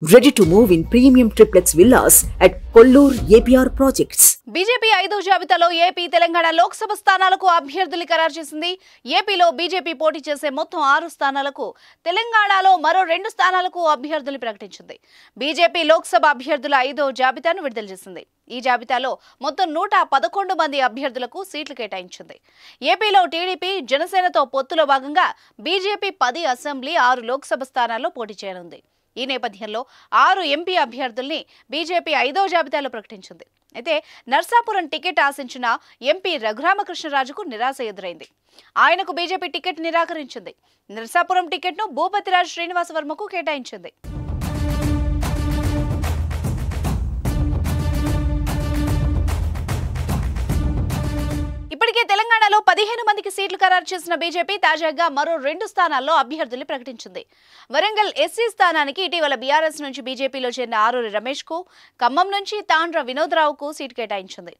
Ready to move in premium triplex villas at Kollur APR projects. BJP 5వ జాబితాలో AP Telangana Lok Sabha స్థానాలకు అభ్యర్థులు ఖరారు చేసింది. ఏపీలో బీజేపీ పోటీ చేసే మొత్తం 6 స్థానాలకు, తెలంగాణలో మరో 2 స్థానాలకు అభ్యర్థులు ప్రకటించింది. బీజేపీ లోక్సభ అభ్యర్థుల 5వ జాబితాను విడుదల చేసింది. ఈ జాబితాలో మొత్తం 111 మంది అభ్యర్థులకు సీట్లు కేటాయించింది. ఏపీలో టీడీపీ, జనసేనతో పొత్తులో భాగంగా బీజేపీ 10 అసెంబ్లీ, 6 లోక్సభ స్థానాల్లో పోటీ చేయనుంది. ఈ నేపథ్యంలో 6 ఎంపీ అభ్యర్థుల్ని బీజేపీ 5వ జాబితాలో ప్రకటించింది. అయితే నర్సాపురం టికెట్ ఆశించిన ఎంపీ రఘురామకృష్ణరాజుకు నిరాశ ఎదురైంది. ఆయనకు బీజేపీ టికెట్ నిరాకరించింది. నర్సాపురం టికెట్ను భూపతిరాజ్ శ్రీనివాసవర్మకు కేటాయించింది. ఇప్పటికే తెలంగాణలో 15 మందికి సీట్లు ఖరారు చేసిన బీజేపీ తాజాగా మరో 2 స్థానాల్లో అభ్యర్థుల్ని ప్రకటించింది. వరంగల్ ఎస్సీ స్థానానికి ఇటీవల బీఆర్ఎస్ నుంచి బీజేపీలో చేరిన ఆరూరి రమేష్ కు, ఖమ్మం నుంచి తాండ్ర వినోద్రావుకు సీటు కేటాయించింది.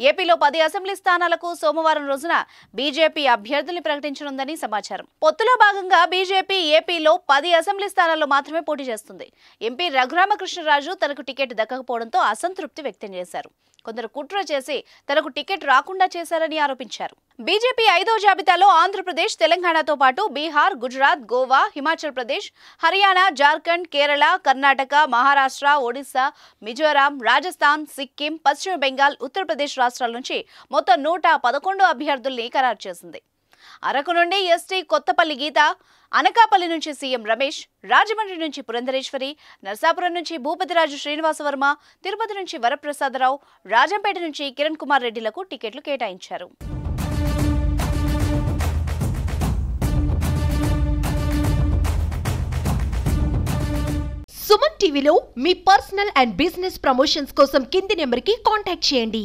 ఏపీలో 10 అసెంబ్లీ స్థానాలకు సోమవారం రోజున బీజేపీ అభ్యర్థుల్ని ప్రకటించనుందని సమాచారం. పొత్తులో భాగంగా బీజేపీ ఏపీలో 10 అసెంబ్లీ స్థానాల్లో మాత్రమే పోటీ చేస్తుంది. ఎంపీ రఘురామకృష్ణరాజు తనకు టికెట్ దక్కకపోవడంతో అసంతృప్తి వ్యక్తం చేశారు. కొందరు కుట్ర చేసి తనకు టికెట్ రాకుండా చేశారని ఆరోపించారు. బీజేపీ 5వ జాబితాలో ఆంధ్రప్రదేశ్, తెలంగాణతో పాటు బీహార్, గుజరాత్, గోవా, హిమాచల్ ప్రదేశ్, హర్యానా, జార్ఖండ్, కేరళ, కర్ణాటక, మహారాష్ట్ర, ఒడిశా, మిజోరాం, రాజస్థాన్, సిక్కిం, పశ్చిమ బెంగాల్, ఉత్తరప్రదేశ్ రాష్ట్రాల నుంచి మొత్తం 111 అభ్యర్థుల్ని ఖరారు చేసింది. అరకు నుండి ఎస్టీ కొత్తపల్లి గీత, అనకాపల్లి నుంచి సీఎం రమేష్, రాజమండ్రి నుంచి పురంధరేశ్వరి, నర్సాపురం నుంచి భూపతిరాజు శ్రీనివాసవర్మ, తిరుపతి నుంచి వరప్రసాదరావు, రాజంపేట నుంచి కిరణ్ కుమార్ రెడ్డిలకు టికెట్లు కేటాయించారు. సుమన్ టీవీలో మీ పర్సనల్ అండ్ బిజినెస్ ప్రమోషన్స్ కోసం కింది నెంబర్కి కాంటాక్ట్ చేయండి.